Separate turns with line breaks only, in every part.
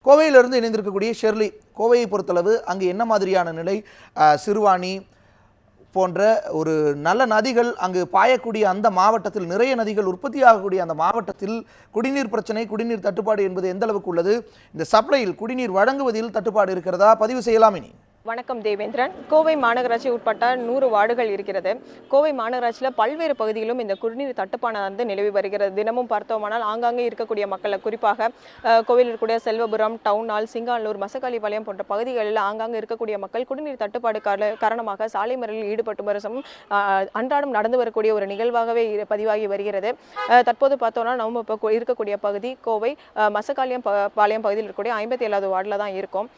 கோவையிலிருந்து இணைந்திருக்கக்கூடிய ஷெர்லி, கோவையை பொறுத்தளவு அங்கு என்ன மாதிரியான நிலை? சிறுவாணி போன்ற ஒரு நல்ல நதிகள் அங்கு பாயக்கூடிய அந்த மாவட்டத்தில், நிறைய நதிகள் உற்பத்தியாகக்கூடிய அந்த மாவட்டத்தில் குடிநீர் பிரச்சனை, குடிநீர் தட்டுப்பாடு என்பது எந்த அளவுக்கு உள்ளது? இந்த சப்ளையில் குடிநீர் வழங்குவதில் தட்டுப்பாடு இருக்கிறதா? பதிவு செய்யலாம் இனி.
வணக்கம் தேவேந்திரன். கோவை மாநகராட்சி உட்பட்ட 100 வார்டுகள் இருக்கிறது. கோவை மாநகராட்சியில் பல்வேறு பகுதியிலும் இந்த குடிநீர் தட்டுப்பாடு நிலவி வருகிறது. தினமும் பார்த்தோமானால் ஆங்காங்கே இருக்கக்கூடிய மக்களை, குறிப்பாக கோவையில் இருக்கக்கூடிய செல்வபுரம், டவுன் ஹால், சிங்கானூர், மசக்காளிபாளையம் போன்ற பகுதிகளில் ஆங்காங்கே இருக்கக்கூடிய மக்கள் குடிநீர் தட்டுப்பாடு காரணமாக சாலை மறியலில் ஈடுபட்டு வருஷம் அன்றாடம் நடந்து வரக்கூடிய ஒரு நிகழ்வாகவே பதிவாகி வருகிறது. தற்போது பார்த்தோம்னா நம்ம இப்போ இருக்கக்கூடிய பகுதி கோவை பாளையம் பகுதியில் இருக்கக்கூடிய 57வது வார்டில் தான் இருக்கும்.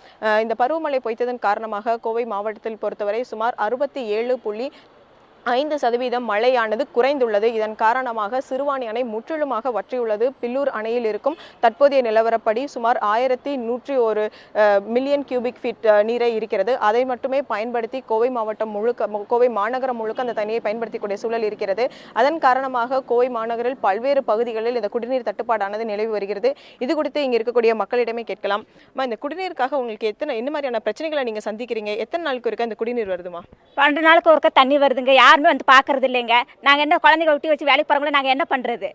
இந்த பருவமழை பொய்த்ததன் காரணமாக கோவை மாவட்டத்தில் பொறுத்தவரை சுமார் 67.5% மழையானது குறைந்துள்ளது. இதன் காரணமாக சிறுவாணி அணை முற்றிலுமாக வற்றியுள்ளது. பில்லூர் அணையில் இருக்கும் தற்போதைய நிலவரப்படி சுமார் 1101 மில்லியன் கியூபிக் ஃபீட் நீரை இருக்கிறது. அதை மட்டுமே பயன்படுத்தி கோவை மாவட்டம் முழுக்க, கோவை மாநகரம் முழுக்க அந்த தண்ணியை பயன்படுத்தக்கூடிய சூழல் இருக்கிறது. அதன் காரணமாக கோவை மாநகரில் பல்வேறு பகுதிகளில் இந்த குடிநீர் தட்டுப்பாடானது நிலவி வருகிறது. இது குறித்து இங்கே இருக்கக்கூடிய மக்களிடமே கேட்கலாம். இந்த குடிநீருக்காக உங்களுக்கு என்ன மாதிரியான பிரச்சனைகளை நீங்க சந்திக்கிறீங்க? எத்தனை நாளுக்கு இருக்க இந்த குடிநீர் வருதுமா?
12 நாளுக்கு ஒருக்க தண்ணி வருதுங்க. யாருமே வந்து பார்க்கறது இல்லைங்க. நாங்கள் என்ன குழந்தைங்க விட்டு வச்சு வேலைக்கு போகிறவங்கள நாங்கள் என்ன பண்ணுறது?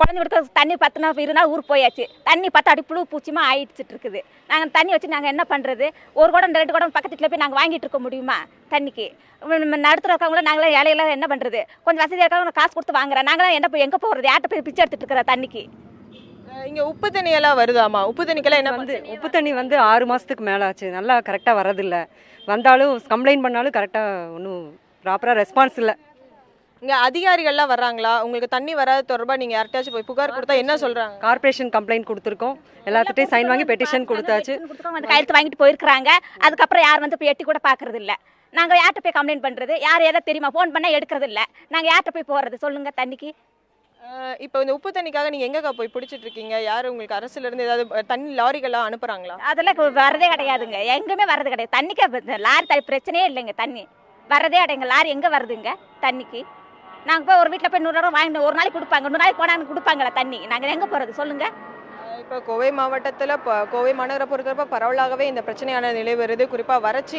குழந்தை விட்டு தண்ணி 10 நாள் 20 நாள் ஊருக்கு போயாச்சு. தண்ணி பார்த்தா அடி புழு பூச்சிமா ஆயிடுச்சிட்டு இருக்குது. நாங்கள் தண்ணி வச்சு நாங்கள் என்ன பண்ணுறது? ஒரு குடம் 2 குடம் பக்கத்து வீட்டில் போய் நாங்கள் வாங்கிட்டு இருக்க முடியுமா? தண்ணிக்கு நடுத்துற இருக்கவங்கள நாங்களாம் வேலையெல்லாம் என்ன பண்ணுறது? கொஞ்சம் வசதியாக இருக்கவங்க காசு கொடுத்து வாங்குறேன். நாங்களாம் என்ன போய் எங்கே போகிறது? யார்கிட்ட போய் பிச்சை எடுத்துட்டு இருக்கிற தண்ணிக்கு?
இங்க உப்பு தண்ணியெல்லாம் வருதாமா? உப்பு தண்ணிக்கெல்லாம் என்ன
உப்பு தண்ணி 6 மாதத்துக்கு மேலே ஆச்சு. நல்லா கரெக்டாக வரதில்லை. வந்தாலும் கம்ப்ளைண்ட் பண்ணாலும் கரெக்டாக ஒன்றும் ப்ராப்பராக ரெஸ்பான்ஸ் இல்லை.
இங்கே அதிகாரிகள்லாம் வர்றாங்களா? உங்களுக்கு தண்ணி வராது தொடர்பாக நீங்கள் யார்கிட்டயாச்சும் போய் புகார் கொடுத்தா என்ன சொல்கிறாங்க?
கார்பரேஷன் கம்ப்ளைண்ட் கொடுத்துருக்கோம். எல்லாத்துட்டையும் சைன் வாங்கி பெட்டிஷன் கொடுத்தாச்சு.
கையெழுத்து வாங்கிட்டு போயிருக்கிறாங்க. அதுக்கப்புறம் யார் வந்து போய் எட்டி கூட பார்க்கறது இல்லை. நாங்கள் யார்கிட்ட போய் கம்ப்ளைண்ட் பண்ணுறது? யார் எதாவது தெரியுமா? ஃபோன் பண்ணால் எடுக்கிறது இல்லை. நாங்கள் யார்கிட்ட போய் போகிறது சொல்லுங்கள் தண்ணிக்கு?
இப்போ இந்த உப்பு தண்ணிக்காக நீங்கள் எங்கே போய் பிடிச்சிட்டு இருக்கீங்க? யார் உங்களுக்கு அரசுலேருந்து ஏதாவது தண்ணி லாரிகள்லாம் அனுப்புகிறாங்களா?
அதெல்லாம் வரதே கிடையாதுங்க. எங்குமே வரது கிடையாது. தண்ணிக்கு லாரி தண்ணி பிரச்சனையே இல்லைங்க. தண்ணி வரதே கிடையாதுங்க. லாரி எங்கே வருதுங்க தண்ணிக்கு? நாங்கள் போய் ஒரு வீட்டில் போய் 100 ரூபா வாங்கிட்டு ஒரு நாளைக்கு கொடுப்பாங்க. 100 நாளைக்கு போனால் கொடுப்பாங்களா தண்ணி? நாங்கள் எங்கே போகிறது சொல்லுங்கள்?
இப்போ கோவை மாவட்டத்தில் கோவை மாநகரை பொறுத்தவரை பரவலாகவே இந்த பிரச்சனையான நிலை வருது. குறிப்பாக வறட்சி,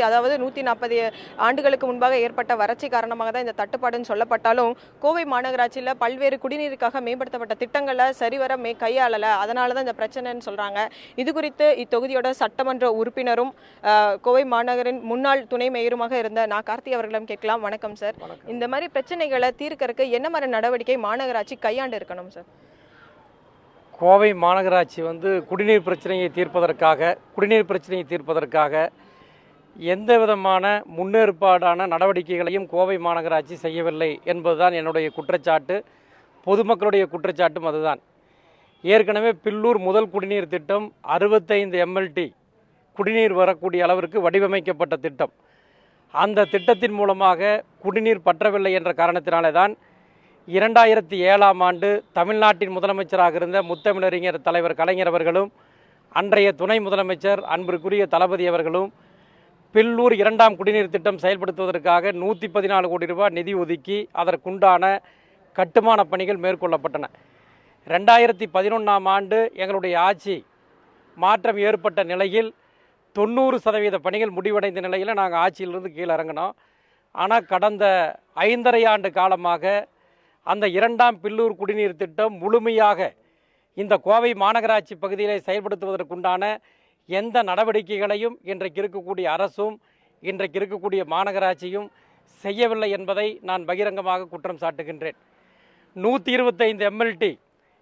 அதாவது 140 ஆண்டுகளுக்கு முன்பாக ஏற்பட்ட வறட்சி காரணமாக தான் இந்த தட்டுப்பாடுன்னு சொல்லப்பட்டாலும், கோவை மாநகராட்சியில் பல்வேறு குடிநீருக்காக மேம்படுத்தப்பட்ட திட்டங்களை சரிவர கையாளலை. அதனால தான் இந்த பிரச்சனைன்னு சொல்கிறாங்க. இது குறித்து இத்தொகுதியோட சட்டமன்ற உறுப்பினரும் கோவை மாநகரின் முன்னாள் துணை மேயருமாக இருந்த கார்த்தி அவர்களிடம் கேட்கலாம். வணக்கம் சார். இந்த மாதிரி பிரச்சனைகளை தீர்க்கறதுக்கு என்ன மாதிரி நடவடிக்கை மாநகராட்சி கையாண்டு இருக்கணும் சார்?
கோவை மாநகராட்சி குடிநீர் பிரச்சனையை தீர்ப்பதற்காக எந்த விதமான முன்னேற்பாடான நடவடிக்கைகளையும் கோவை மாநகராட்சி செய்யவில்லை என்பதுதான் என்னுடைய குற்றச்சாட்டு. பொதுமக்களுடைய குற்றச்சாட்டும் அதுதான். ஏற்கனவே பில்லூர் முதல் குடிநீர் திட்டம் 65 MLT குடிநீர் வரக்கூடிய அளவிற்கு வடிவமைக்கப்பட்ட திட்டம். அந்த திட்டத்தின் மூலமாக குடிநீர் பற்றவில்லை என்ற காரணத்தினாலே தான் 2007ஆம் ஆண்டு தமிழ்நாட்டின் முதலமைச்சராக இருந்த முத்தமிழறிஞர் தலைவர் கலைஞர் அவர்களும் அன்றைய துணை முதலமைச்சர் அன்பிற்குரிய தளபதி அவர்களும் பில்லூர் 2ஆம் குடிநீர் திட்டம் செயல்படுத்துவதற்காக 114 கோடி ரூபாய் நிதி ஒதுக்கி அதற்குண்டான கட்டுமான பணிகள் மேற்கொள்ளப்பட்டன. 2011ஆம் ஆண்டு எங்களுடைய ஆட்சி மாற்றம் ஏற்பட்ட நிலையில் 90% பணிகள் முடிவடைந்த நிலையில் நாங்கள் ஆட்சியிலிருந்து கீழே இறங்கினோம். ஆனால் கடந்த 5½ ஆண்டு காலமாக அந்த 2ஆம் பில்லூர் குடிநீர் திட்டம் முழுமையாக இந்த கோவை மாநகராட்சி பகுதியில் செயல்படுத்துவதற்குண்டான எந்த நடவடிக்கைகளையும் இன்றைக்கு இருக்கக்கூடிய அரசும் இன்றைக்கு இருக்கக்கூடிய மாநகராட்சியும் செய்யவில்லை என்பதை நான் பகிரங்கமாக குற்றம் சாட்டுகின்றேன். 125 MLT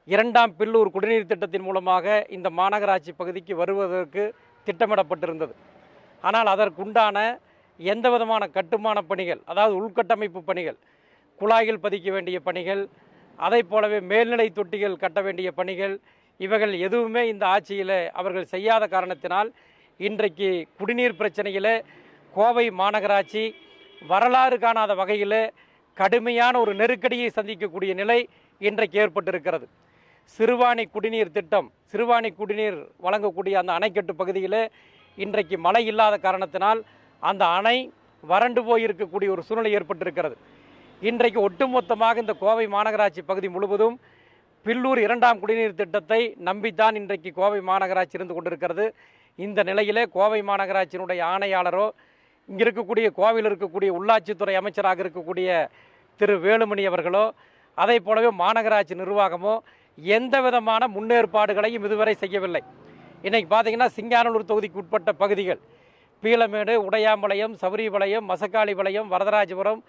2ஆம் பில்லூர் குடிநீர் திட்டத்தின் மூலமாக இந்த மாநகராட்சி பகுதிக்கு வருவதற்கு திட்டமிடப்பட்டிருந்தது. ஆனால் அதற்குண்டான எந்த விதமான கட்டுமான பணிகள், அதாவது உள்கட்டமைப்பு பணிகள், குழாய்கள் பதிக்க வேண்டிய பணிகள், அதை போலவே மேல்நிலை தொட்டிகள் கட்ட வேண்டிய பணிகள், இவைகள் எதுவுமே இந்த ஆட்சியில் அவர்கள் செய்யாத காரணத்தினால் இன்றைக்கு குடிநீர் பிரச்சனையில் கோவை மாநகராட்சி வரலாறு காணாத வகையில் கடுமையான ஒரு நெருக்கடியை சந்திக்கக்கூடிய நிலை இன்றைக்கு ஏற்பட்டிருக்கிறது. சிறுவாணி குடிநீர் திட்டம், சிறுவாணி குடிநீர் வழங்கக்கூடிய அந்த அணைக்கட்டு பகுதியில் இன்றைக்கு மழை இல்லாத காரணத்தினால் அந்த அணை வறண்டு போயிருக்கக்கூடிய ஒரு சூழ்நிலை ஏற்பட்டிருக்கிறது. இன்றைக்கு ஒட்டுமொத்தமாக இந்த கோவை மாநகராட்சி பகுதி முழுவதும் பில்லூர் 2ஆம் குடிநீர் திட்டத்தை நம்பித்தான் இன்றைக்கு கோவை மாநகராட்சி இருந்து கொண்டிருக்கிறது. இந்த நிலையிலே கோவை மாநகராட்சியினுடைய ஆணையாளரோ இங்கே இருக்கக்கூடிய கோவையில் இருக்கக்கூடிய உள்ளாட்சித்துறை அமைச்சராக இருக்கக்கூடிய திரு வேலுமணி அவர்களோ அதை போலவே மாநகராட்சி நிர்வாகமோ எந்த விதமான முன்னேற்பாடுகளையும் இதுவரை செய்யவில்லை. இன்றைக்கி பார்த்தீங்கன்னா சிங்கானல்லூர் தொகுதிக்கு உட்பட்ட பகுதிகள் பீளமேடு, உடையாம்பாளையம், சபரிபாளையம், மசக்காளிபாளையம், வரதராஜபுரம்,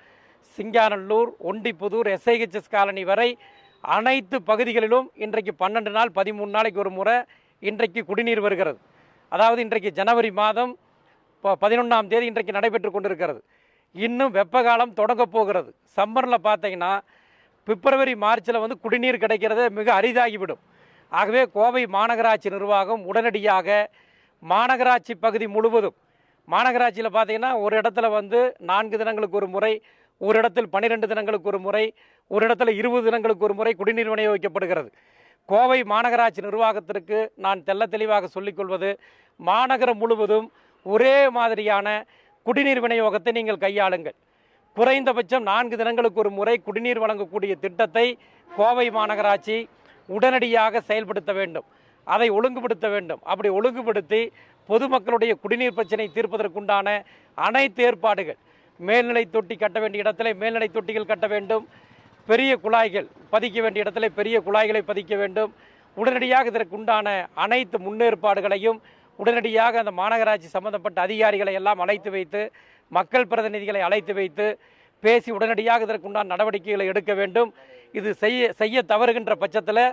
சிங்கானல்லூர், ஒண்டிப்புதூர், SIHS காலனி வரை அனைத்து பகுதிகளிலும் இன்றைக்கு 12 நாள் 13 நாளைக்கு ஒரு முறை இன்றைக்கு குடிநீர் வருகிறது. அதாவது இன்றைக்கு ஜனவரி மாதம் 11ஆம் தேதி இன்றைக்கு நடைபெற்று கொண்டிருக்கிறது. இன்னும் வெப்ப காலம் தொடங்க போகிறது. சம்மரில் பார்த்தீங்கன்னா பிப்ரவரி மார்ச்சில் குடிநீர் கிடைக்கிறது மிக அரிதாகிவிடும். ஆகவே கோவை மாநகராட்சி நிர்வாகம் உடனடியாக மாநகராட்சி பகுதி முழுவதும், மாநகராட்சியில் பார்த்தீங்கன்னா ஒரு இடத்துல 4 தினங்களுக்கு ஒரு முறை, ஒரு இடத்தில் 12 தினங்களுக்கு ஒரு முறை, ஒரு இடத்துல 20 தினங்களுக்கு ஒரு முறை குடிநீர் விநியோகிக்கப்படுகிறது. கோவை மாநகராட்சி நிர்வாகத்திற்கு நான் தெள்ள தெளிவாக சொல்லிக்கொள்வது, மாநகரம் முழுவதும் ஒரே மாதிரியான குடிநீர் விநியோகத்தை நீங்கள் கையாளுங்கள். குறைந்தபட்சம் 4 தினங்களுக்கு ஒரு முறை குடிநீர் வழங்கக்கூடிய திட்டத்தை கோவை மாநகராட்சி உடனடியாக செயல்படுத்த வேண்டும். அதை ஒழுங்குபடுத்த வேண்டும். அப்படி ஒழுங்குபடுத்தி பொதுமக்களுடைய குடிநீர் பிரச்சனை தீர்ப்பதற்குண்டான அனைத்து ஏற்பாடுகள், மேல்நிலை தொட்டி கட்ட வேண்டிய இடத்துல மேல்நிலை தொட்டிகள் கட்ட வேண்டும், பெரிய குழாய்கள் பதிக்க வேண்டிய இடத்துல பெரிய குழாய்களை பதிக்க வேண்டும். உடனடியாக இதற்குண்டான அனைத்து முன்னேற்பாடுகளையும் உடனடியாக அந்த மாநகராட்சி சம்பந்தப்பட்ட அதிகாரிகளை எல்லாம் அழைத்து வைத்து, மக்கள் பிரதிநிதிகளை அழைத்து வைத்து பேசி உடனடியாக இதற்குண்டான நடவடிக்கைகளை எடுக்க வேண்டும். இது செய்ய தவறுகின்ற பட்சத்தில்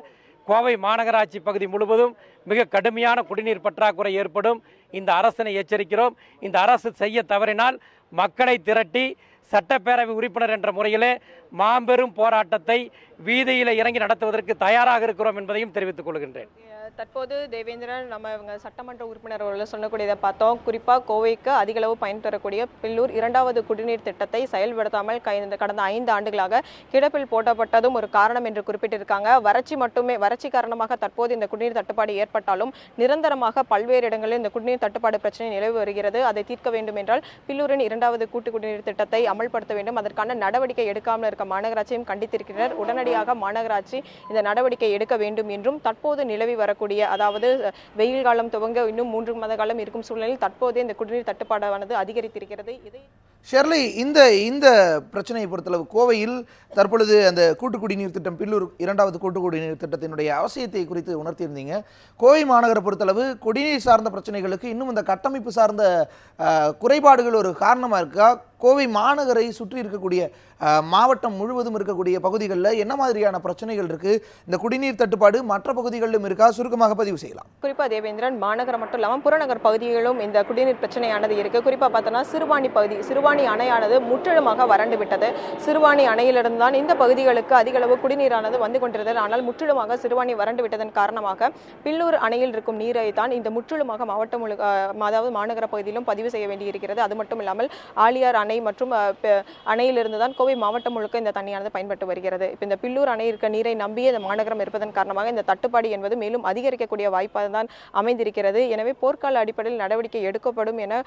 கோவை மாநகராட்சி பகுதி முழுவதும் மிக கடுமையான குடிநீர் பற்றாக்குறை ஏற்படும். இந்த அரசினை எச்சரிக்கிறோம். இந்த அரசு செய்ய தவறினால் மக்களை திரட்டி சட்டப்பேரவை உறுப்பினர் என்ற முறையிலே மாபெரும் போராட்டத்தை வீதியில் இறங்கி நடத்துவதற்கு தயாராக இருக்கிறோம் என்பதையும் தெரிவித்துக் கொள்கின்றேன்.
தற்போது தேவேந்திரன் நம்ம இவங்க சட்டமன்ற உறுப்பினர் அவர்கள் சொல்லக்கூடியதை பார்த்தோம். குறிப்பாக கோவைக்கு அதிக அளவு பயன் தரக்கூடிய பில்லூர் 2வது குடிநீர் திட்டத்தை செயல்படுத்தாமல் கடந்த 5 ஆண்டுகளாக கிடப்பில் போட்டப்பட்டதும் ஒரு காரணம் என்று குறிப்பிட்டிருக்காங்க. வறட்சி காரணமாக தற்போது இந்த குடிநீர் தட்டுப்பாடு ஏற்பட்டாலும் நிரந்தரமாக பல்வேறு இடங்களில் இந்த குடிநீர் தட்டுப்பாடு பிரச்சனை நிலவி வருகிறது. அதை தீர்க்க வேண்டும் என்றால் பில்லூரின் 2வது கூட்டு குடிநீர் திட்டத்தை அமல்படுத்த வேண்டும். அதற்கான நடவடிக்கை எடுக்காமல் இருக்க மாநகராட்சியும் கண்டித்திருக்கிறார். உடனடியாக மாநகராட்சி இந்த நடவடிக்கை எடுக்க வேண்டும் என்றும், தற்போது நிலவி வரக்கூடிய, அதாவது வெயில் காலம் துவங்க இன்னும் 3 மாத காலம் இருக்கும் சூழ்நிலையில் தற்போதே இந்த குடிநீர் தட்டுப்பாடானது அதிகரித்திருக்கிறது.
ஷெர்லி, இந்த பிரச்சனையை பொறுத்தளவு கோவையில் தற்பொழுது அந்த கூட்டு குடிநீர் திட்டம், பில்லூர் 2வது கூட்டு குடிநீர் திட்டத்தினுடைய அவசியத்தை குறித்து உணர்த்தியிருந்தீங்க. கோவை மாநகரை பொறுத்தளவு குடிநீர் சார்ந்த பிரச்சனைகளுக்கு இன்னும் இந்த கட்டமைப்பு சார்ந்த குறைபாடுகள் ஒரு காரணமாக இருக்கா? கோவை மாநகரை சுற்றி இருக்கக்கூடிய மாவட்டம் முழுவதும் இருக்கக்கூடிய பகுதிகளில் என்ன மாதிரியான பிரச்சனைகள் இருக்குது? இந்த குடிநீர் தட்டுப்பாடு மற்ற பகுதிகளிலும் இருக்கா? சுருக்கமாக பதிவு செய்யலாம்.
குறிப்பாக தேவேந்திரன், மாநகரம் மட்டும் இல்லாமல் புறநகர் பகுதிகளிலும் இந்த குடிநீர் பிரச்சனையானது இருக்குது. குறிப்பாக பார்த்தோன்னா சிறுவாணி பகுதி, சிறுவாணி அணையானது முற்றிலுமாக வறண்டு விட்டது. சிறுவாணி அணையிலிருந்து தான் இந்த பகுதிகளுக்கு அதிக அளவு குடிநீரானது வந்து கொண்டிருந்தது. ஆனால் முற்றிலுமாக சிறுவாணி வறண்டு விட்டதன் காரணமாக பில்லூர் அணையில் இருக்கும் நீரை தான் இந்த முற்றிலுமாக மாவட்டம் அதாவது மாநகர பகுதியிலும் பதிவு செய்ய வேண்டியிருக்கிறது. அது மட்டும் இல்லாமல் ஆலியார் அணை மற்றும் அணையிலிருந்து தான் கோவை மாவட்டம் முழுக்க இந்த தண்ணியானது பயன்பட்டு வருகிறது. இப்போ இந்த பில்லூர் அணை இருக்க நீரை நம்பியே இந்த மாநகரம் இருப்பதன் காரணமாக இந்த தட்டுப்பாடு என்பது மேலும் அதிகரிக்கக்கூடிய வாய்ப்பாக தான் அமைந்திருக்கிறது. எனவே போர்க்கால அடிப்படையில் நடவடிக்கை எடுக்கப்படும் என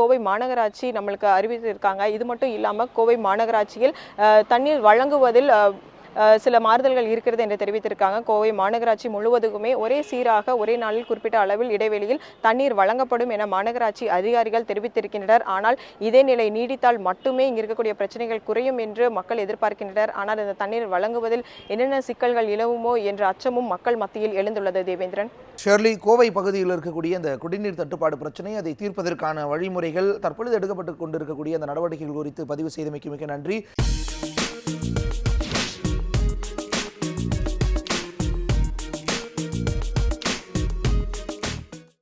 கோவை மாநகராட்சி நம்மளுக்கு அறிவித்திருக்காங்க. இது மட்டும் இல்லாமல் கோவை மாநகராட்சியில் தண்ணீர் வழங்குவதில் சில மாறுதல்கள் இருக்கிறது என்று தெரிவித்திருக்காங்க. கோவை மாநகராட்சி முழுவதுக்குமே ஒரே சீராக ஒரே நாளில் குறிப்பிட்ட அளவில் இடைவெளியில் தண்ணீர் வழங்கப்படும் என மாநகராட்சி அதிகாரிகள் தெரிவித்திருக்கின்றனர். ஆனால் இதே நிலை நீடித்தால் மட்டுமே இங்கு இருக்கக்கூடிய பிரச்சனைகள் குறையும் என்று மக்கள் எதிர்பார்க்கின்றனர். ஆனால் இந்த தண்ணீர் வழங்குவதில் என்னென்ன சிக்கல்கள் இலவுமோ என்ற அச்சமும் மக்கள் மத்தியில் எழுந்துள்ளது. தேவேந்திரன்,
ஷெர்லி, கோவை பகுதியில் இருக்கக்கூடிய இந்த குடிநீர் தட்டுப்பாடு பிரச்சனை, அதை தீர்ப்பதற்கான வழிமுறைகள், தற்பொழுது எடுக்கப்பட்டு கொண்டிருக்கக்கூடிய அந்த நடவடிக்கைகள் குறித்து பதிவு செய்தமைக்கு மிக நன்றி.